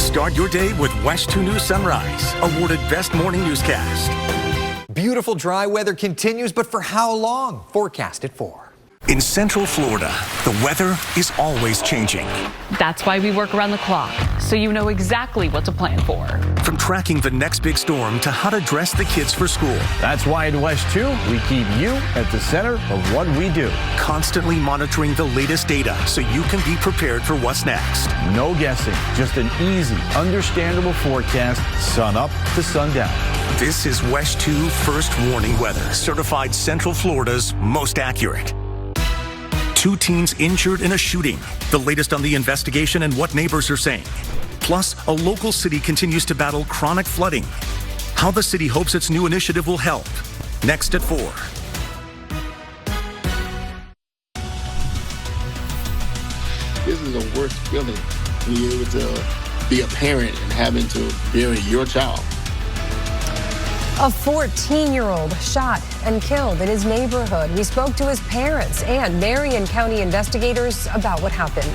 Start your day with WESH 2 News Sunrise, awarded Best Morning Newscast. Beautiful dry weather continues, but for how long? Forecast at 4. In Central Florida, the weather is always changing. That's why we work around the clock, so you know exactly what to plan for. From tracking the next big storm to how to dress the kids for school. That's why at WESH 2, we keep you at the center of what we do. Constantly monitoring the latest data so you can be prepared for what's next. No guessing, just an easy, understandable forecast, sun up to sundown. This is WESH 2 First Warning Weather, certified Central Florida's most accurate. 2 teens injured in a shooting. The latest on the investigation and what neighbors are saying. Plus, a local city continues to battle chronic flooding. How the city hopes its new initiative will help. Next at 4. This is the worst feeling when you're able to be a parent and having to bury your child. A 14-year-old shot and killed in his neighborhood. We spoke to his parents and Marion County investigators about what happened.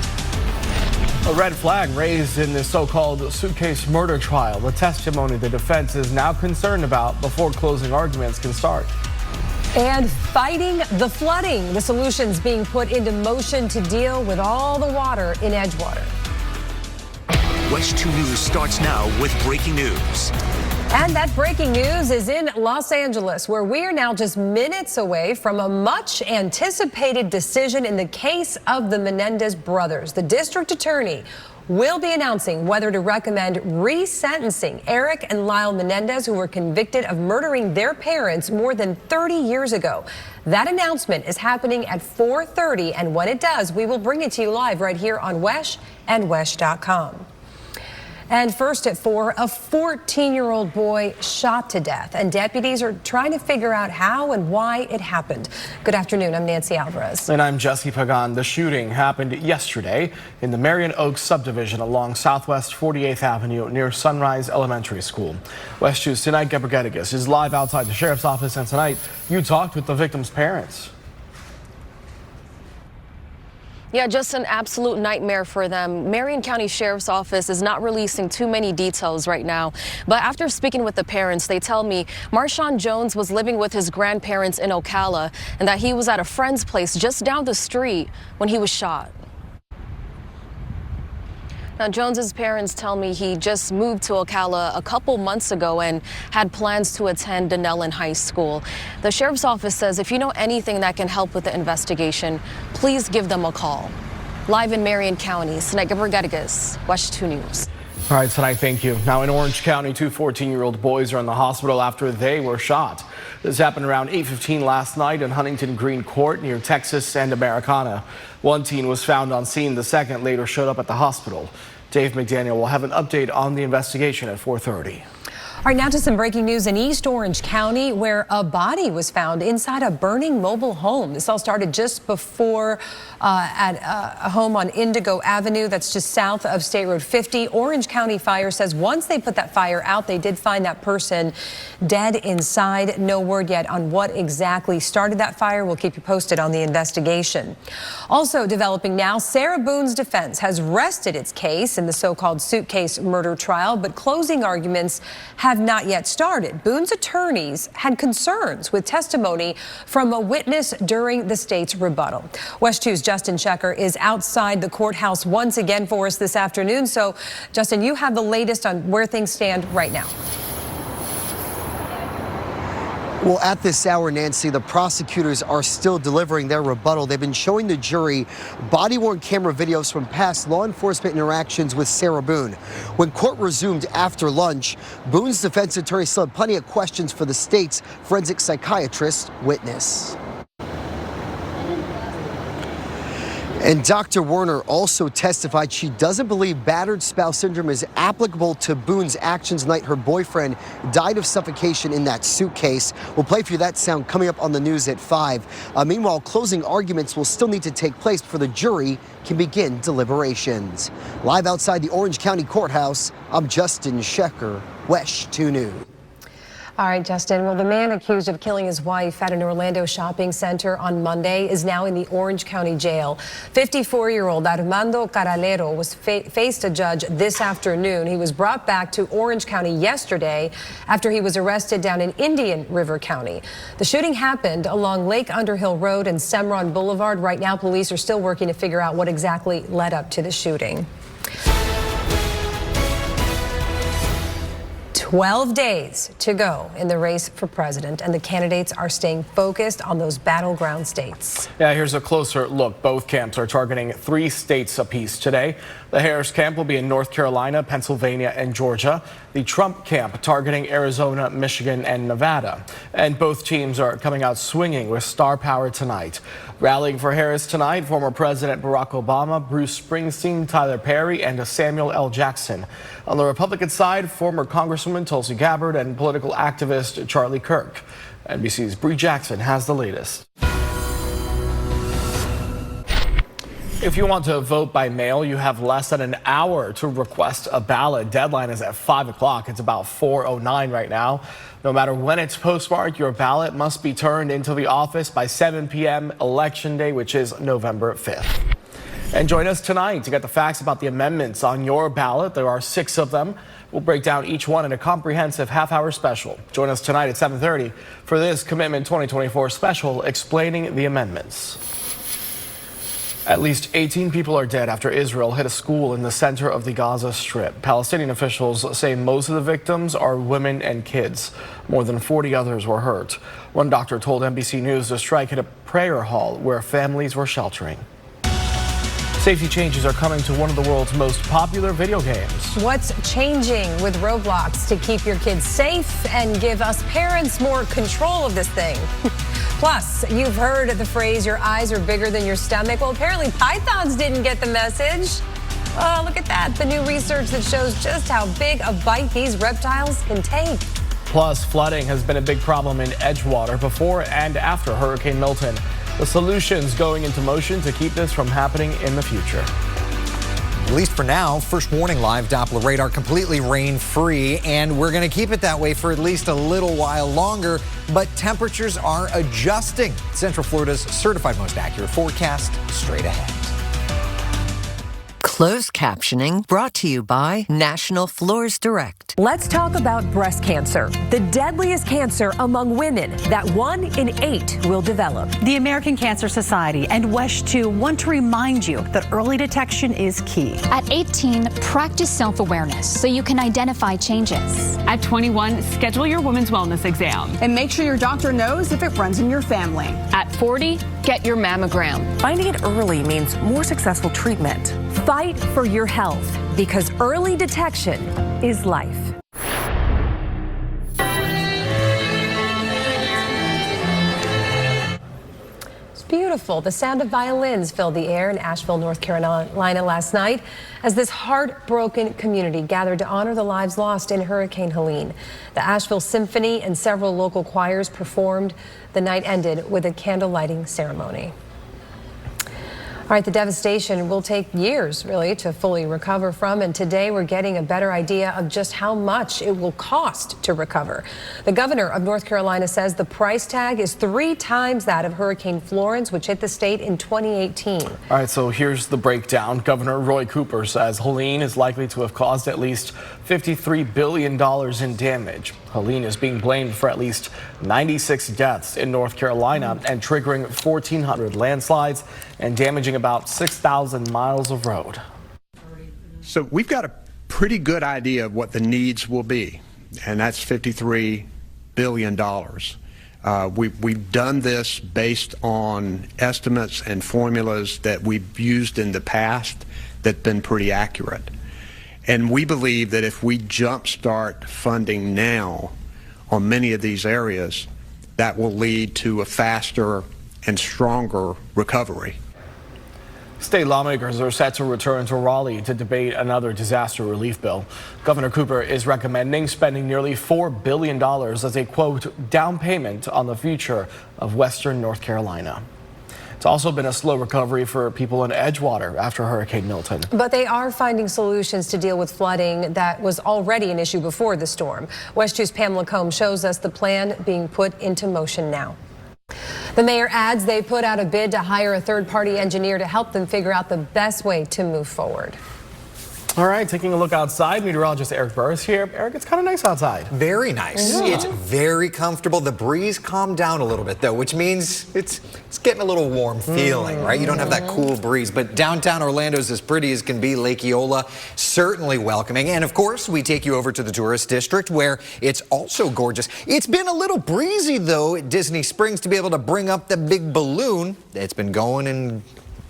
A red flag raised in the so-called suitcase murder trial, the testimony the defense is now concerned about before closing arguments can start. And fighting the flooding. The solutions being put into motion to deal with all the water in Edgewater. WESH 2 News starts now with breaking news. And that breaking news is in Los Angeles, where we are now just minutes away from a much anticipated decision in the case of the Menendez brothers. The district attorney will be announcing whether to recommend resentencing Eric and Lyle Menendez, who were convicted of murdering their parents more than 30 years ago. That announcement is happening at 4:30, and when it does, we will bring it to you live right here on WESH and WESH.com. And first at 4, a 14-year-old boy shot to death, and deputies are trying to figure out how and why it happened. Good afternoon, I'm Nancy Alvarez. And I'm Jesse Pagan. The shooting happened yesterday in the Marion Oaks subdivision along Southwest 48th Avenue near Sunrise Elementary School. WESH 2's tonight, Gebrigedigas is live outside the sheriff's office, and tonight you talked with the victim's parents. Yeah, just an absolute nightmare for them. Marion County Sheriff's Office is not releasing too many details right now. But after speaking with the parents, they tell me Marshawn Jones was living with his grandparents in Ocala and that he was at a friend's place just down the street when he was shot. Now, Jones's parents tell me he just moved to Ocala a couple months ago and had plans to attend Denellen High School. The sheriff's office says if you know anything that can help with the investigation, please give them a call. Live in Marion County, Sinead Gebrigedigas, WESH 2 News. All right, tonight, thank you. Now in Orange County, 2 14-year-old boys are in the hospital after they were shot. This happened around 8:15 last night in Huntington Green Court near Texas and Americana. One teen was found on scene. The second later showed up at the hospital. Dave McDaniel will have an update on the investigation at 4:30. All right, now to some breaking news in East Orange County, where a body was found inside a burning mobile home. This all started just before at a home on Indigo Avenue that's just south of State Road 50. Orange County Fire says once they put that fire out, they did find that person dead inside. No word yet on what exactly started that fire. We'll keep you posted on the investigation. Also developing now, Sarah Boone's defense has rested its case in the so-called suitcase murder trial, but closing arguments have not yet started. Boone's attorneys had concerns with testimony from a witness during the state's rebuttal. WESH 2's Justin Shecker is outside the courthouse once again for us this afternoon. So, Justin, you have the latest on where things stand right now. Well, at this hour, Nancy, the prosecutors are still delivering their rebuttal. They've been showing the jury body-worn camera videos from past law enforcement interactions with Sarah Boone. When court resumed after lunch, Boone's defense attorney still had plenty of questions for the state's forensic psychiatrist witness. And Dr. Werner also testified she doesn't believe battered spouse syndrome is applicable to Boone's actions the night her boyfriend died of suffocation in that suitcase. We'll play for you that sound coming up on the news at 5. Meanwhile, closing arguments will still need to take place before the jury can begin deliberations. Live outside the Orange County Courthouse, I'm Justin Shecker, WESH 2 News. All right, Justin. Well, the man accused of killing his wife at an Orlando shopping center on Monday is now in the Orange County jail. 54-year-old Armando Caralero was faced a judge this afternoon. He was brought back to Orange County yesterday after he was arrested down in Indian River County. The shooting happened along Lake Underhill Road and Semron Boulevard. Right now, police are still working to figure out what exactly led up to the shooting. 12 days to go in the race for president, and the candidates are staying focused on those battleground states. Yeah, here's a closer look. Both camps are targeting 3 states apiece today. The Harris camp will be in North Carolina, Pennsylvania, and Georgia. The Trump camp targeting Arizona, Michigan, and Nevada. And both teams are coming out swinging with star power tonight. Rallying for Harris tonight, former President Barack Obama, Bruce Springsteen, Tyler Perry, and Samuel L. Jackson. On the Republican side, former Congresswoman Tulsi Gabbard and political activist Charlie Kirk. NBC's Bree Jackson has the latest. If you want to vote by mail, you have less than an hour to request a ballot. Deadline is at 5 o'clock. It's about 4:09 right now. No matter when it's postmarked, your ballot must be turned into the office by 7 p.m. Election Day, which is November 5th. And join us tonight to get the facts about the amendments on your ballot. There are 6 of them. We'll break down each one in a comprehensive half-hour special. Join us tonight at 7:30 for this Commitment 2024 special explaining the amendments. At least 18 people are dead after Israel hit a school in the center of the Gaza Strip. Palestinian officials say most of the victims are women and kids. More than 40 others were hurt. One doctor told NBC News the strike hit a prayer hall where families were sheltering. Safety changes are coming to one of the world's most popular video games. What's changing with Roblox to keep your kids safe and give us parents more control of this thing? Plus, you've heard the phrase, your eyes are bigger than your stomach. Well, apparently pythons didn't get the message. Oh, look at that. The new research that shows just how big a bite these reptiles can take. Plus, flooding has been a big problem in Edgewater before and after Hurricane Milton. The solutions going into motion to keep this from happening in the future. At least for now, First Warning Live Doppler radar completely rain-free, and we're going to keep it that way for at least a little while longer, but temperatures are adjusting. Central Florida's certified most accurate forecast straight ahead. Closed captioning brought to you by National Floors Direct. Let's talk about breast cancer, the deadliest cancer among women that 1 in 8 will develop. The American Cancer Society and WESH 2 want to remind you that early detection is key. At 18, practice self-awareness so you can identify changes. At 21, schedule your women's wellness exam. And make sure your doctor knows if it runs in your family. At 40, get your mammogram. Finding it early means more successful treatment. Fight for your health, because early detection is life. It's beautiful. The sound of violins filled the air in Asheville, North Carolina last night as this heartbroken community gathered to honor the lives lost in Hurricane Helene. The Asheville Symphony and several local choirs performed. The night ended with a candle lighting ceremony. All right, the devastation will take years, really, to fully recover from, and today we're getting a better idea of just how much it will cost to recover. The governor of North Carolina says the price tag is 3 times that of Hurricane Florence, which hit the state in 2018. All right, so here's the breakdown. Governor Roy Cooper says Helene is likely to have caused at least $53 billion in damage. Helene is being blamed for at least 96 deaths in North Carolina and triggering 1,400 landslides and damaging about 6,000 miles of road. So we've got a pretty good idea of what the needs will be, and that's $53 billion. We've done this based on estimates and formulas that we've used in the past that have been pretty accurate. And we believe that if we jumpstart funding now on many of these areas, that will lead to a faster and stronger recovery. State lawmakers are set to return to Raleigh to debate another disaster relief bill. Governor Cooper is recommending spending nearly $4 billion as a, quote, down payment on the future of Western North Carolina. It's also been a slow recovery for people in Edgewater after Hurricane Milton. But they are finding solutions to deal with flooding that was already an issue before the storm. WESH 2's Pamela Combs shows us the plan being put into motion now. The mayor adds they put out a bid to hire a third-party engineer to help them figure out the best way to move forward. All right, taking a look outside, meteorologist Eric Burris here. Eric, it's kind of nice outside. Very nice. Yeah. It's very comfortable. The breeze calmed down a little bit, though, which means it's getting a little warm feeling, right? You don't have that cool breeze, but downtown Orlando's as pretty as can be. Lake Eola, certainly welcoming. And, of course, we take you over to the tourist district where it's also gorgeous. It's been a little breezy, though, at Disney Springs to be able to bring up the big balloon. It's been going and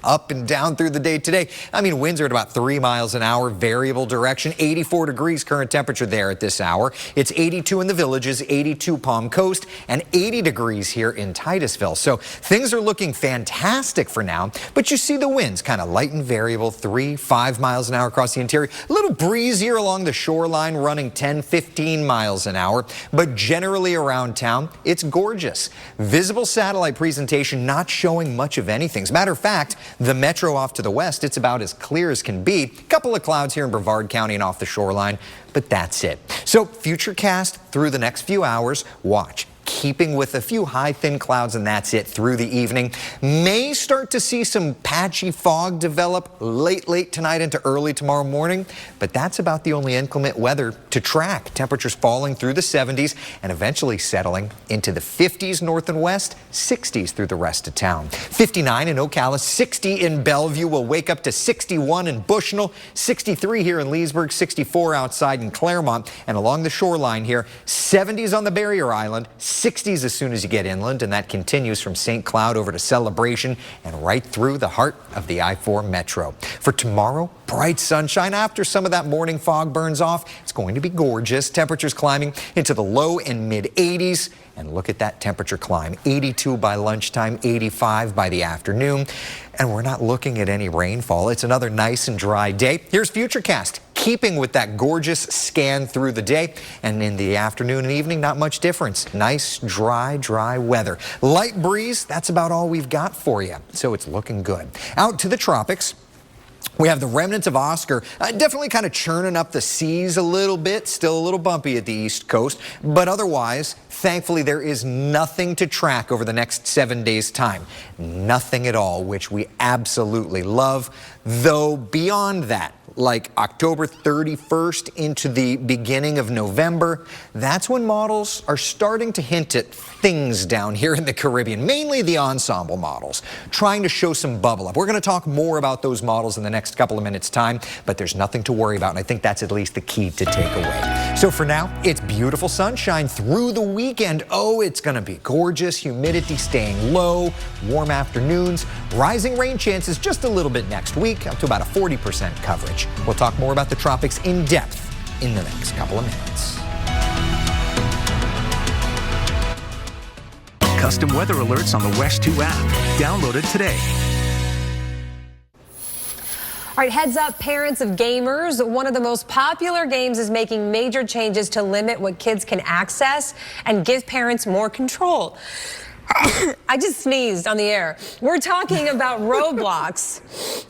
up and down through the day today. I mean, winds are at about 3 miles an hour, variable direction, 84 degrees current temperature there at this hour. It's 82 in the Villages, 82 Palm Coast, and 80 degrees here in Titusville. So things are looking fantastic for now, but you see the winds kind of light and variable, 3-5 miles an hour across the interior. A little breezier along the shoreline, running 10-15 miles an hour, but generally around town, it's gorgeous. Visible satellite presentation not showing much of anything. As a matter of fact, the metro off to the west, it's about as clear as can be. A couple of clouds here in Brevard County and off the shoreline, but that's it. So futurecast through the next few hours. Watch. Keeping with a few high, thin clouds, and that's it through the evening. May start to see some patchy fog develop late tonight into early tomorrow morning, but that's about the only inclement weather to track. Temperatures falling through the 70s and eventually settling into the 50s north and west, 60s through the rest of town. 59 in Ocala, 60 in Bellevue. We'll wake up to 61 in Bushnell, 63 here in Leesburg, 64 outside in Claremont, and along the shoreline here, 70s on the Barrier Island, 60s as soon as you get inland, and that continues from St. Cloud over to Celebration and right through the heart of the I-4 Metro. For tomorrow, bright sunshine after some of that morning fog burns off. It's going to be gorgeous. Temperatures climbing into the low and mid 80s. And look at that temperature climb. 82 by lunchtime, 85 by the afternoon. And we're not looking at any rainfall. It's another nice and dry day. Here's Futurecast, keeping with that gorgeous scan through the day. And in the afternoon and evening, not much difference. Nice, dry weather. Light breeze, that's about all we've got for you. So it's looking good. Out to the tropics. We have the remnants of Oscar, definitely kind of churning up the seas a little bit, still a little bumpy at the East Coast, but otherwise, thankfully, there is nothing to track over the next 7 days' time. Nothing at all, which we absolutely love, though beyond that, like October 31st into the beginning of November, that's when models are starting to hint at things down here in the Caribbean, mainly the ensemble models, trying to show some bubble up. We're going to talk more about those models in the next couple of minutes' time, but there's nothing to worry about, and I think that's at least the key to take away. So for now, it's beautiful sunshine through the weekend. Oh, it's going to be gorgeous. Humidity staying low, warm afternoons, rising rain chances just a little bit next week, up to about a 40% coverage. We'll talk more about the tropics in depth in the next couple of minutes. Custom weather alerts on the WESH 2 app. Download it today. All right, heads up, parents of gamers. One of the most popular games is making major changes to limit what kids can access and give parents more control. I just sneezed on the air. We're talking about Roblox.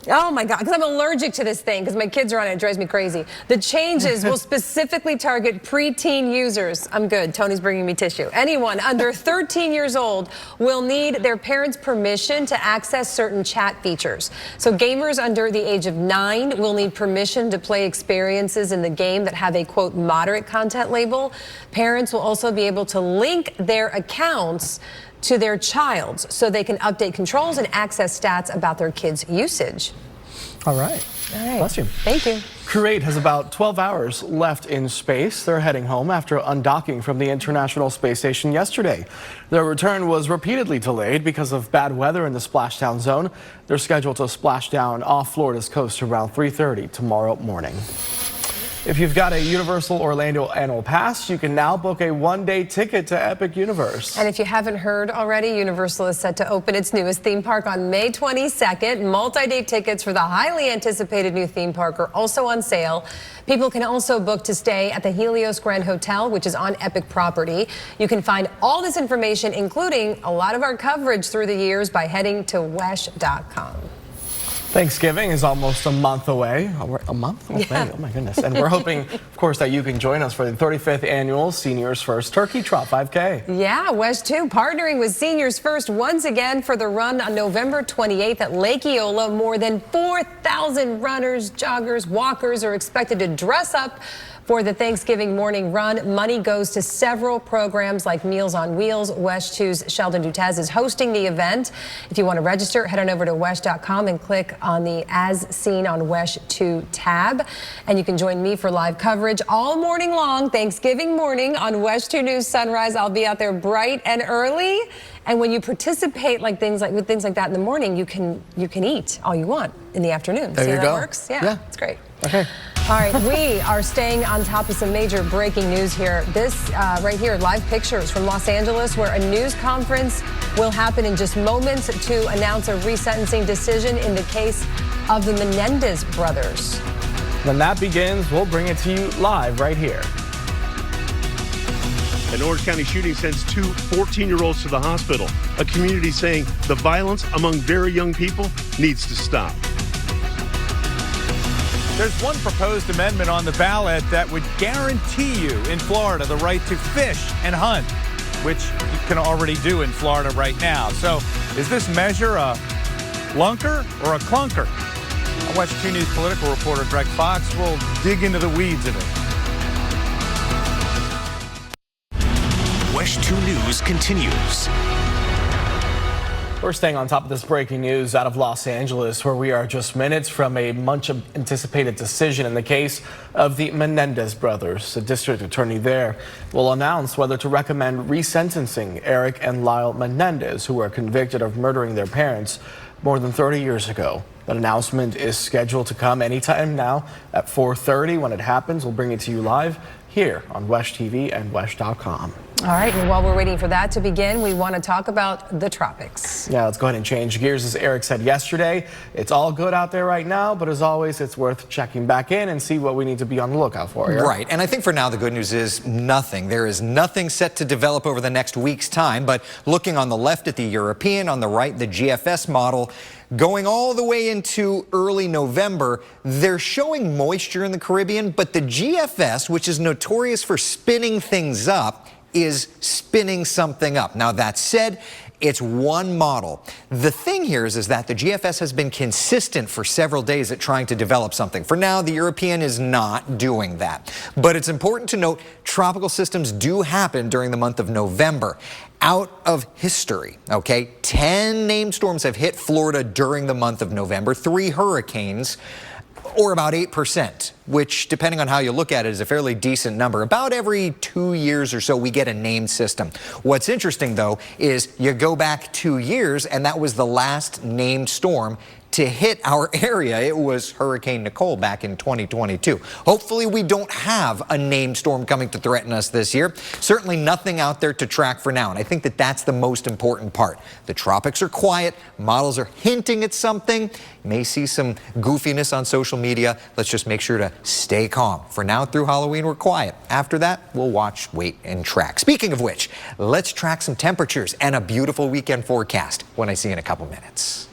Oh my God, because I'm allergic to this thing because my kids are on it. It drives me crazy. The changes will specifically target preteen users. I'm good. Tony's bringing me tissue. Anyone under 13 years old will need their parents' permission to access certain chat features. So gamers under the age of 9 will need permission to play experiences in the game that have a, quote, moderate content label. Parents will also be able to link their accounts to their child's so they can update controls and access stats about their kids' usage. All right. Bless you. Thank you. Crew 8 has about 12 hours left in space. They're heading home after undocking from the International Space Station yesterday. Their return was repeatedly delayed because of bad weather in the splashdown zone. They're scheduled to splash down off Florida's coast around 3:30 tomorrow morning. If you've got a Universal Orlando annual pass, you can now book a one-day ticket to Epic Universe. And if you haven't heard already, Universal is set to open its newest theme park on May 22nd. Multi-day tickets for the highly anticipated new theme park are also on sale. People can also book to stay at the Helios Grand Hotel, which is on Epic property. You can find all this information, including a lot of our coverage through the years, by heading to WESH.com. Thanksgiving is almost a month away. A month? Yeah. Oh my goodness. And we're hoping, of course, that you can join us for the 35th annual Seniors First Turkey Trot 5K. Yeah, WESH 2 partnering with Seniors First once again for the run on November 28th at Lake Eola. More than 4,000 runners, joggers, walkers are expected to dress up for the Thanksgiving morning run. Money goes to several programs like Meals on Wheels. WESH 2's Sheldon Dutez is hosting the event. If you want to register, head on over to WESH.com and click on the As Seen on WESH 2 tab. And you can join me for live coverage all morning long, Thanksgiving morning on WESH 2 News Sunrise. I'll be out there bright and early. And when you participate with things like that in the morning, you can eat all you want in the afternoon. There See you how go. that works? Yeah, it's great. Okay. All right, we are staying on top of some major breaking news here. This right here, live pictures from Los Angeles, where a news conference will happen in just moments to announce a resentencing decision in the case of the Menendez brothers. When that begins, we'll bring it to you live right here. An Orange County shooting sends two 14-year-olds to the hospital. A community saying the violence among very young people needs to stop. There's one proposed amendment on the ballot that would guarantee you in Florida the right to fish and hunt, which you can already do in Florida right now. So is this measure a lunker or a clunker? Our WESH 2 News political reporter Greg Fox will dig into the weeds of it. WESH 2 News continues. We're staying on top of this breaking news out of Los Angeles, where we are just minutes from a much anticipated decision in the case of the Menendez brothers. The district attorney there will announce whether to recommend resentencing Eric and Lyle Menendez, who were convicted of murdering their parents more than 30 years ago. That announcement is scheduled to come anytime now at 4:30. When it happens, we'll bring it to you live here on WESH TV and WESH.com. All right, and while we're waiting for that to begin, we want to talk about the tropics. Yeah, let's go ahead and change gears. As Eric said yesterday, it's all good out there right now, but as always, it's worth checking back in and see what we need to be on the lookout for. Eric? Right, and I think for now the good news is nothing. There is nothing set to develop over the next week's time, but looking on the left at the European, on the right the GFS model, going all the way into early November, they're showing moisture in the Caribbean, but the GFS, which is notorious for spinning things up, is spinning something up. Now that said, it's one model. The thing here is that the GFS has been consistent for several days at trying to develop something. For now, the European is not doing that. But it's important to note tropical systems do happen during the month of November. Out of history, okay? 10 named storms have hit Florida during the month of November, 3 hurricanes, or about 8%, which, depending on how you look at it, is a fairly decent number. About every 2 years or so, we get a named system. What's interesting, though, is you go back 2 years, and that was the last named storm to hit our area. It was Hurricane Nicole back in 2022. Hopefully we don't have a named storm coming to threaten us this year. Certainly nothing out there to track for now, and I think that that's the most important part. The tropics are quiet, models are hinting at something. You may see some goofiness on social media. Let's just make sure to stay calm. For now, through Halloween, we're quiet. After that, we'll watch, wait, and track. Speaking of which, let's track some temperatures and a beautiful weekend forecast when I see you in a couple minutes.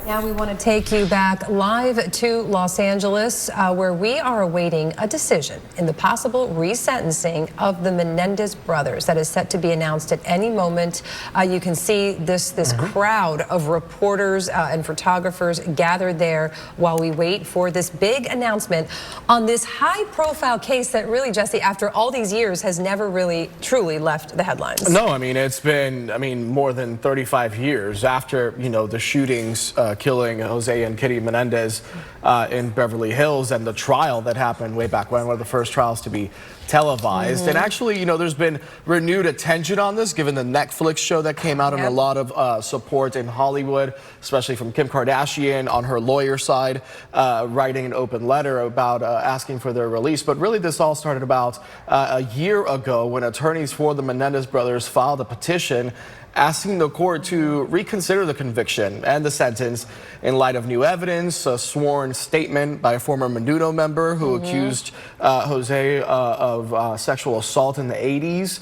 Now we want to take you back live to Los Angeles, where we are awaiting a decision in the possible resentencing of the Menendez brothers that is set to be announced at any moment. You can see this crowd of reporters and photographers gathered there while we wait for this big announcement on this high-profile case that really, Jesse, after all these years, has never really truly left the headlines. No, I mean, it's been, more than 35 years after, the shootings killing Jose and Kitty Menendez in Beverly Hills, and the trial that happened way back when, one of the first trials to be televised. And actually, you know, there's been renewed attention on this given the Netflix show that came out, and a lot of support in Hollywood, especially from Kim Kardashian on her lawyer side, writing an open letter about asking for their release. But really, this all started about a year ago when attorneys for the Menendez brothers filed a petition asking the court to reconsider the conviction and the sentence in light of new evidence, a sworn statement by a former Menudo member who accused Jose of sexual assault in the 80s,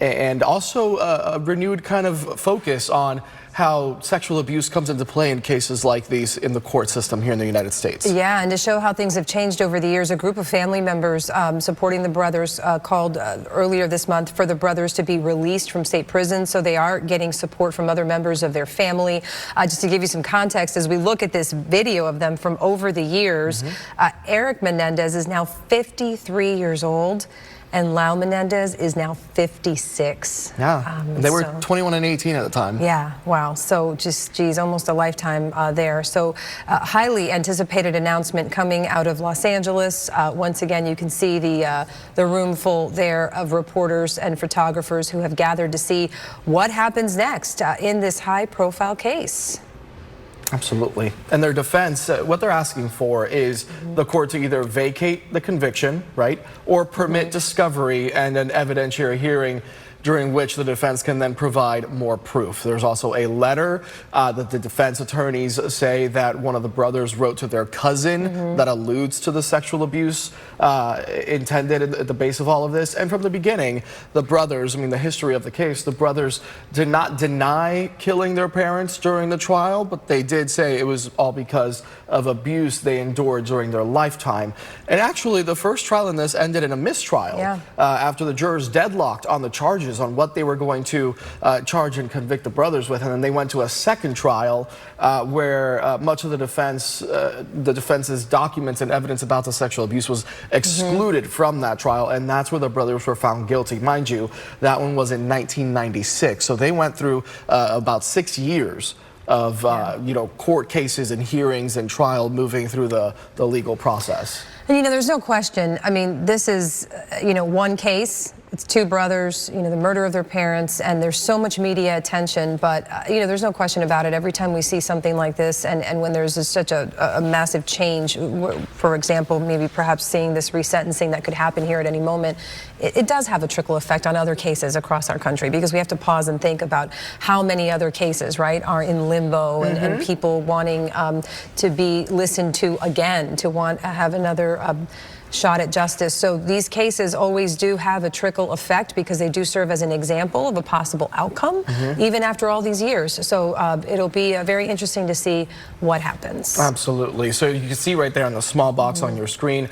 and also a renewed kind of focus on how sexual abuse comes into play in cases like these in the court system here in the United States. Yeah, and to show how things have changed over the years, a group of family members supporting the brothers called earlier this month for the brothers to be released from state prison. So they are getting support from other members of their family. Just to give you some context, as we look at this video of them from over the years, Eric Menendez is now 53 years old. And Lau Menendez is now 56. Yeah, they were 21 and 18 at the time. Yeah, wow. So just, geez, almost a lifetime there. So highly anticipated announcement coming out of Los Angeles. Once again, you can see the room full there of reporters and photographers who have gathered to see what happens next in this high-profile case. Absolutely. And their defense, what they're asking for is the court to either vacate the conviction, right, or permit discovery and an evidentiary hearing during which the defense can then provide more proof. There's also a letter that the defense attorneys say that one of the brothers wrote to their cousin that alludes to the sexual abuse intended at the base of all of this. And from the beginning, the brothers, I mean, the history of the case, the brothers did not deny killing their parents during the trial, but they did say it was all because of abuse they endured during their lifetime. And actually, the first trial in this ended in a mistrial after the jurors deadlocked on the charges on what they were going to charge and convict the brothers with, and then they went to a second trial where much of the defense's documents and evidence about the sexual abuse was excluded from that trial, and that's where the brothers were found guilty. Mind you, that one was in 1996, so they went through about 6 years of you know, court cases and hearings and trial moving through the legal process. And you know, there's no question. I mean, this is, you know, one case. It's two brothers, you know, the murder of their parents, and there's so much media attention, but, you know, there's no question about it. Every time we see something like this, and when there's such a massive change, for example, maybe perhaps seeing this resentencing that could happen here at any moment, it does have a trickle effect on other cases across our country, because we have to pause and think about how many other cases, right, are in limbo, and people wanting to be listened to again, to have another shot at justice. So these cases always do have a trickle effect because they do serve as an example of a possible outcome, even after all these years. So it'll be very interesting to see what happens. Absolutely. So you can see right there on the small box on your screen,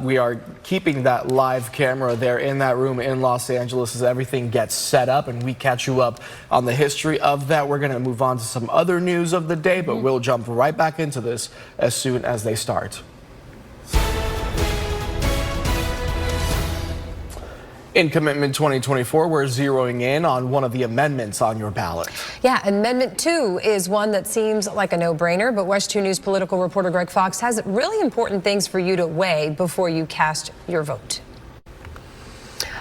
we are keeping that live camera there in that room in Los Angeles as everything gets set up, and we catch you up on the history of that. We're going to move on to some other news of the day, but we'll jump right back into this as soon as they start. In Commitment 2024, we're zeroing in on one of the amendments on your ballot. Yeah, Amendment 2 is one that seems like a no-brainer, but WESH 2 News political reporter Greg Fox has really important things for you to weigh before you cast your vote.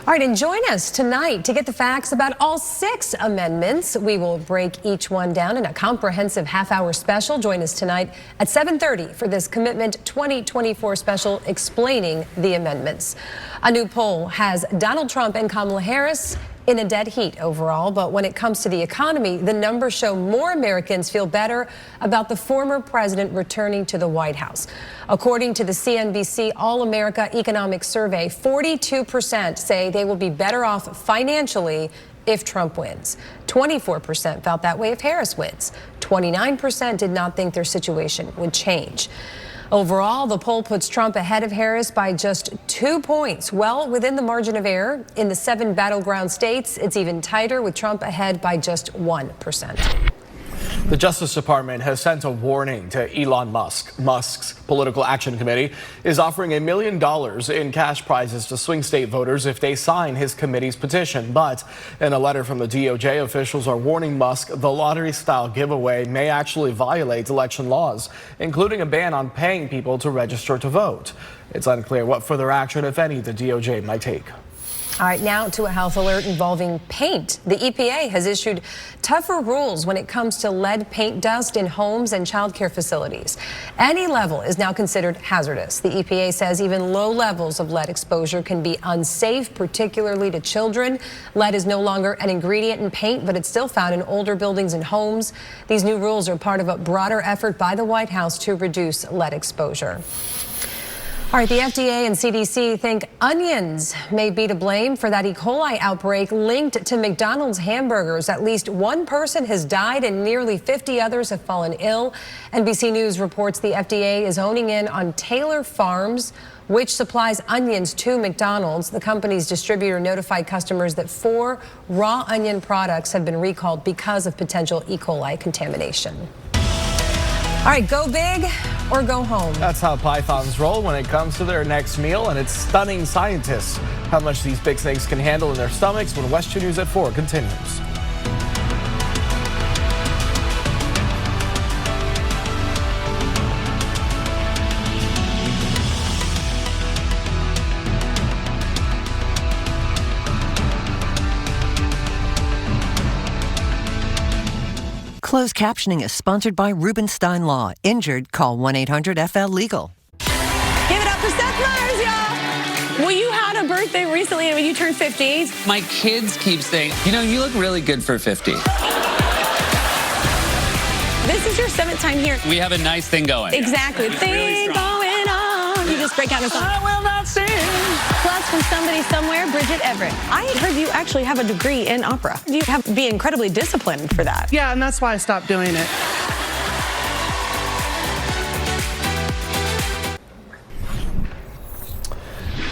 All right, and join us tonight to get the facts about all 6 amendments. We will break each one down in a comprehensive half-hour special. Join us tonight at 7:30 for this Commitment 2024 special explaining the amendments. A new poll has Donald Trump and Kamala Harris in a dead heat overall, but when it comes to the economy, the numbers show more Americans feel better about the former president returning to the White House. According to the CNBC All-America Economic Survey, 42% say they will be better off financially if Trump wins. 24% felt that way if Harris wins. 29% did not think their situation would change. Overall, the poll puts Trump ahead of Harris by just 2 points, well within the margin of error. In the 7 battleground states, it's even tighter, with Trump ahead by just 1%. The Justice Department has sent a warning to Elon Musk. Musk's Political Action Committee is offering $1 million in cash prizes to swing state voters if they sign his committee's petition. But in a letter from the DOJ, officials are warning Musk the lottery-style giveaway may actually violate election laws, including a ban on paying people to register to vote. It's unclear what further action, if any, the DOJ might take. All right, now to a health alert involving paint. The EPA has issued tougher rules when it comes to lead paint dust in homes and childcare facilities. Any level is now considered hazardous. The EPA says even low levels of lead exposure can be unsafe, particularly to children. Lead is no longer an ingredient in paint, but it's still found in older buildings and homes. These new rules are part of a broader effort by the White House to reduce lead exposure. All right, the FDA and CDC think onions may be to blame for that E. coli outbreak linked to McDonald's hamburgers. At least one person has died and nearly 50 others have fallen ill. NBC News reports the FDA is honing in on Taylor Farms, which supplies onions to McDonald's. The company's distributor notified customers that 4 raw onion products have been recalled because of potential E. coli contamination. All right, go big or go home. That's how pythons roll when it comes to their next meal, and it's stunning scientists how much these big snakes can handle in their stomachs when WESH 2 News at 4 continues. Closed captioning is sponsored by Rubenstein Law. Injured? Call 1-800-FL-LEGAL. Give it up for Seth Meyers, y'all. Well, you had a birthday recently when you turned 50. My kids keep saying, you know, you look really good for 50. This is your 7th time here. We have a nice thing going. Exactly. Thing going on. You just break out in a song. I will not sing. Plus, from somebody somewhere, Bridget Everett. I heard you actually have a degree in opera. You have to be incredibly disciplined for that. Yeah, and that's why I stopped doing it.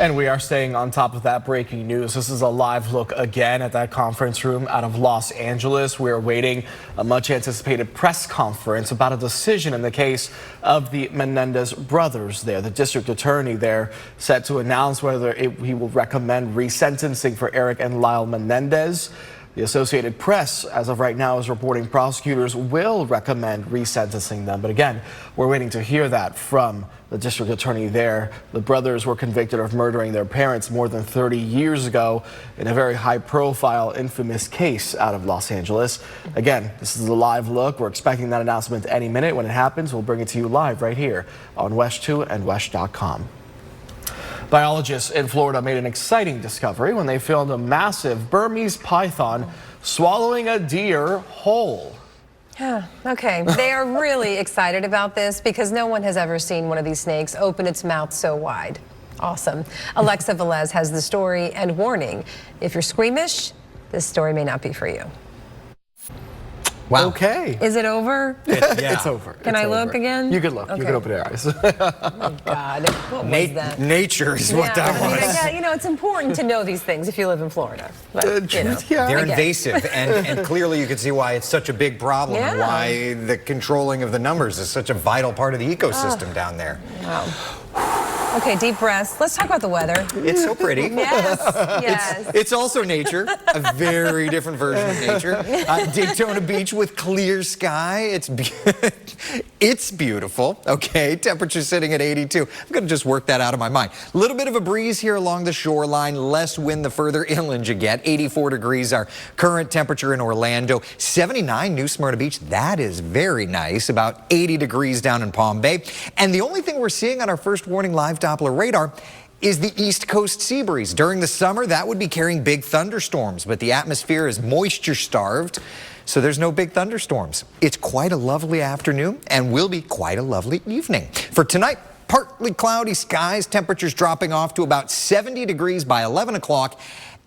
And we are staying on top of that breaking news. This is a live look again at that conference room out of Los Angeles. We are waiting a much anticipated press conference about a decision in the case of the Menendez brothers there. The district attorney there set to announce whether he will recommend resentencing for Eric and Lyle Menendez. The Associated Press, as of right now, is reporting prosecutors will recommend resentencing them. But again, we're waiting to hear that from the district attorney there. The brothers were convicted of murdering their parents more than 30 years ago in a very high-profile, infamous case out of Los Angeles. Again, this is a live look. We're expecting that announcement any minute. When it happens, we'll bring it to you live right here on WESH 2 and WESH.com. Biologists in Florida made an exciting discovery when they filmed a massive Burmese python swallowing a deer whole. Yeah, okay. They are really excited about this because no one has ever seen one of these snakes open its mouth so wide. Awesome. Alexa Velez has the story and warning. If you're squeamish, this story may not be for you. Wow. Okay. Is it over? It's over. Can I look again? You can look. Okay. You can open your eyes. Oh, my God. What was that? Nature is what that was. Yeah, you know, it's important to know these things if you live in Florida. But, you know, they're invasive, and clearly you can see why it's such a big problem and why the controlling of the numbers is such a vital part of the ecosystem down there. Wow. Okay, deep breaths. Let's talk about the weather. It's so pretty. Yes, yes. It's also nature, a very different version of nature. Daytona Beach with clear sky. It's beautiful. Okay, temperature sitting at 82. I'm going to just work that out of my mind. A little bit of a breeze here along the shoreline. Less wind the further inland you get. 84 degrees our current temperature in Orlando. 79 New Smyrna Beach. That is very nice. About 80 degrees down in Palm Bay. And the only thing we're seeing on our first warning live Doppler radar is the East Coast sea breeze. During the summer, that would be carrying big thunderstorms, but the atmosphere is moisture starved, so there's no big thunderstorms. It's quite a lovely afternoon and will be quite a lovely evening. For tonight, partly cloudy skies, temperatures dropping off to about 70 degrees by 11 o'clock.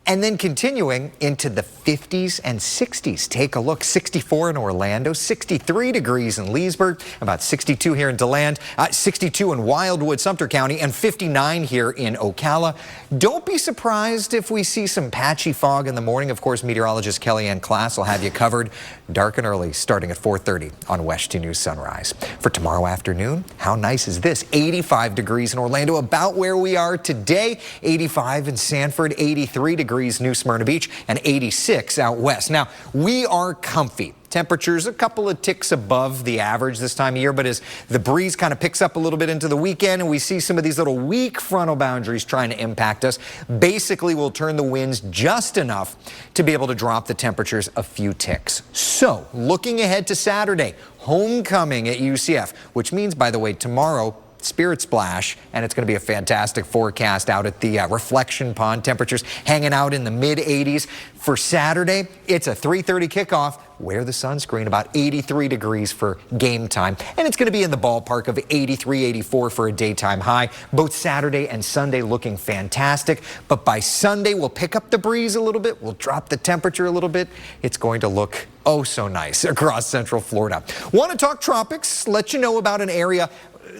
And then continuing into the 50s and 60s. Take a look. 64 in Orlando, 63 degrees in Leesburg, about 62 here in DeLand, 62 in Wildwood, Sumter County, and 59 here in Ocala. Don't be surprised if we see some patchy fog in the morning. Of course, meteorologist Kellyanne Klass will have you covered dark and early starting at 4:30 on WESH 2 News Sunrise. For tomorrow afternoon, how nice is this? 85 degrees in Orlando, about where we are today. 85 in Sanford, 83 degrees New Smyrna Beach, and 86 out west. Now, we are comfy. Temperatures a couple of ticks above the average this time of year, but as the breeze kind of picks up a little bit into the weekend and we see some of these little weak frontal boundaries trying to impact us, basically we'll turn the winds just enough to be able to drop the temperatures a few ticks. So, looking ahead to Saturday, homecoming at UCF, which means, by the way, tomorrow, Spirit Splash, and it's going to be a fantastic forecast out at the Reflection Pond. Temperatures hanging out in the mid-80s. For Saturday, it's a 3:30 kickoff. Wear the sunscreen, about 83 degrees for game time. And it's going to be in the ballpark of 83, 84 for a daytime high. Both Saturday and Sunday looking fantastic. But by Sunday, we'll pick up the breeze a little bit. We'll drop the temperature a little bit. It's going to look oh so nice across Central Florida. Want to talk tropics? Let you know about an area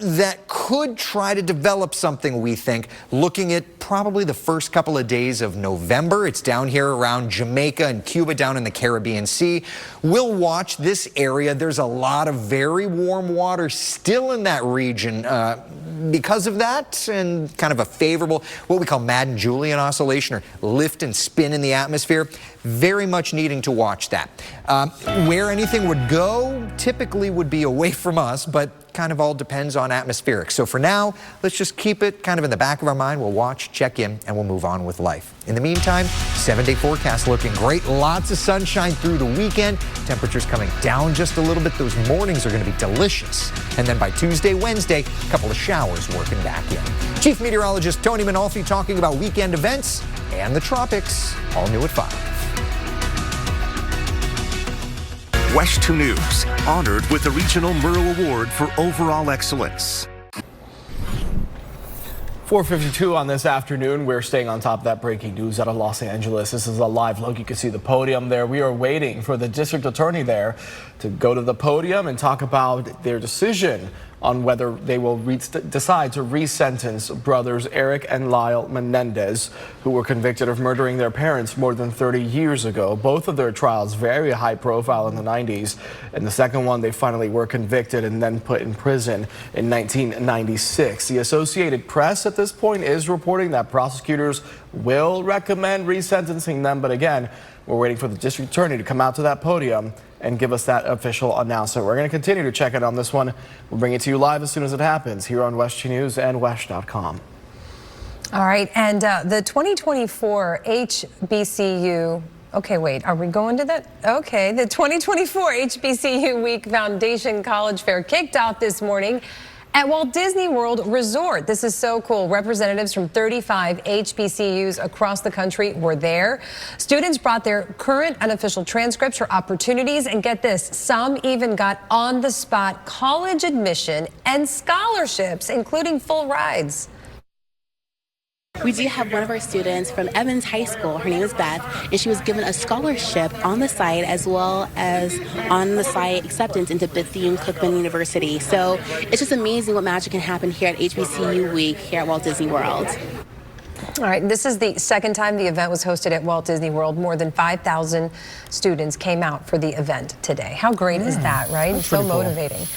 that could try to develop something, we think, looking at probably the first couple of days of November. It's down here around Jamaica and Cuba, down in the Caribbean Sea. We'll watch this area. There's a lot of very warm water still in that region because of that, and kind of a favorable, what we call Madden-Julian oscillation, or lift and spin in the atmosphere. Very much needing to watch that. Where anything would go typically would be away from us, but kind of all depends on atmospheric. So for now, let's just keep it kind of in the back of our mind. We'll watch, check in, and we'll move on with life. In the meantime, 7-day forecast looking great. Lots of sunshine through the weekend. Temperatures coming down just a little bit. Those mornings are going to be delicious. And then by Tuesday, Wednesday, a couple of showers working back in. Chief Meteorologist Tony Manolfi talking about weekend events and the tropics. All new at 5. WESH 2 News, honored with the Regional Murrow Award for Overall Excellence. 4:52 on this afternoon. We're staying on top of that breaking news out of Los Angeles. This is a live look. You can see the podium there. We are waiting for the district attorney there to go to the podium and talk about their decision on whether they will decide to re-sentence brothers Eric and Lyle Menendez, who were convicted of murdering their parents more than 30 years ago. Both of their trials very high profile in the 90s. And the second one, they finally were convicted and then put in prison in 1996. The Associated Press at this point is reporting that prosecutors will recommend resentencing them. But again, we're waiting for the district attorney to come out to that podium and give us that official announcement. We're going to continue to check in on this one. We'll bring it to you live as soon as it happens here on WESH 2 News and WESH.com. All right, and the 2024 HBCU, okay, wait, are we going to that? Okay, the 2024 HBCU Week Foundation College Fair kicked off this morning at Walt Disney World Resort. This is so cool. Representatives from 35 HBCUs across the country were there. Students brought their current unofficial transcripts for opportunities, and get this, some even got on-the-spot college admission and scholarships, including full rides. We do have one of our students from Evans High School. Her name is Beth, and she was given a scholarship on the site as well as on the site acceptance into Bethune-Cookman University. So it's just amazing what magic can happen here at HBCU Week here at Walt Disney World. All right, this is the second time the event was hosted at Walt Disney World. More than 5,000 students came out for the event today. How great is that, right? It's so motivating. Cool.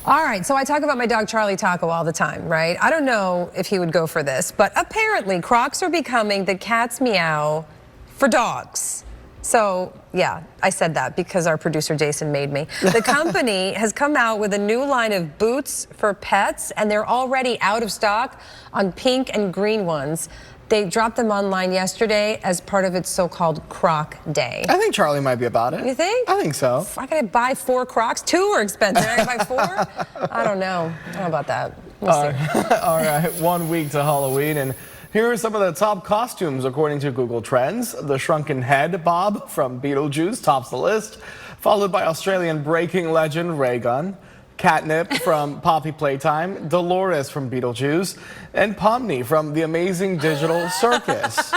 All right, so I talk about my dog Charlie Taco all the time, right? I don't know if he would go for this, but apparently Crocs are becoming the cat's meow for dogs. So, yeah, I said that because our producer Jason made me. The company has come out with a new line of boots for pets, and they're already out of stock on pink and green ones. They dropped them online yesterday as part of its so-called Croc Day. I think Charlie might be about it. You think? I think so. I gotta buy 4 Crocs. 2 are expensive. I gotta buy 4? I don't know. I don't know about that. We'll see. All right, 1 week to Halloween, and here are some of the top costumes according to Google Trends. The shrunken head bob from Beetlejuice tops the list, followed by Australian breaking legend Ray Gun, Catnip from Poppy Playtime, Dolores from Beetlejuice, and Pomni from The Amazing Digital Circus.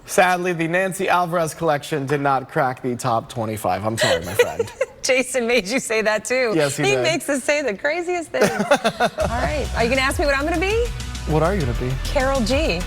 Sadly, the Nancy Alvarez collection did not crack the top 25. I'm sorry, my friend. Jason made you say that too. Yes, he did. He makes us say the craziest things. All right. Are you going to ask me what I'm going to be? What are you going to be? Carol G.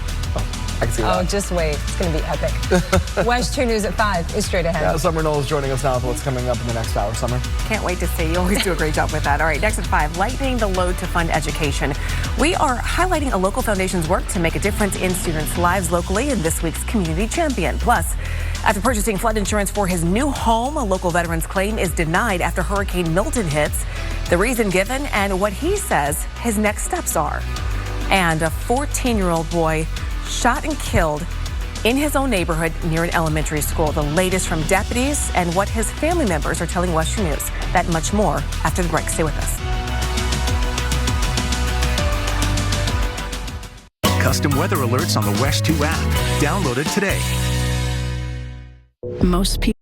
I can see that. Oh, just wait. It's going to be epic. WESH 2 News at 5 is straight ahead. Yeah, Summer Knowles joining us now with what's coming up in the next hour. Summer. Can't wait to see. You always do a great job with that. All right, next at 5, lightening the load to fund education. We are highlighting a local foundation's work to make a difference in students' lives locally in this week's Community Champion. Plus, after purchasing flood insurance for his new home, a local veteran's claim is denied after Hurricane Milton hits. The reason given and what he says his next steps are. And a 14-year-old boy shot and killed in his own neighborhood near an elementary school. The latest from deputies and what his family members are telling WESH News. That and much more after the break. Stay with us. Custom weather alerts on the WESH 2 app. Download it today. Most people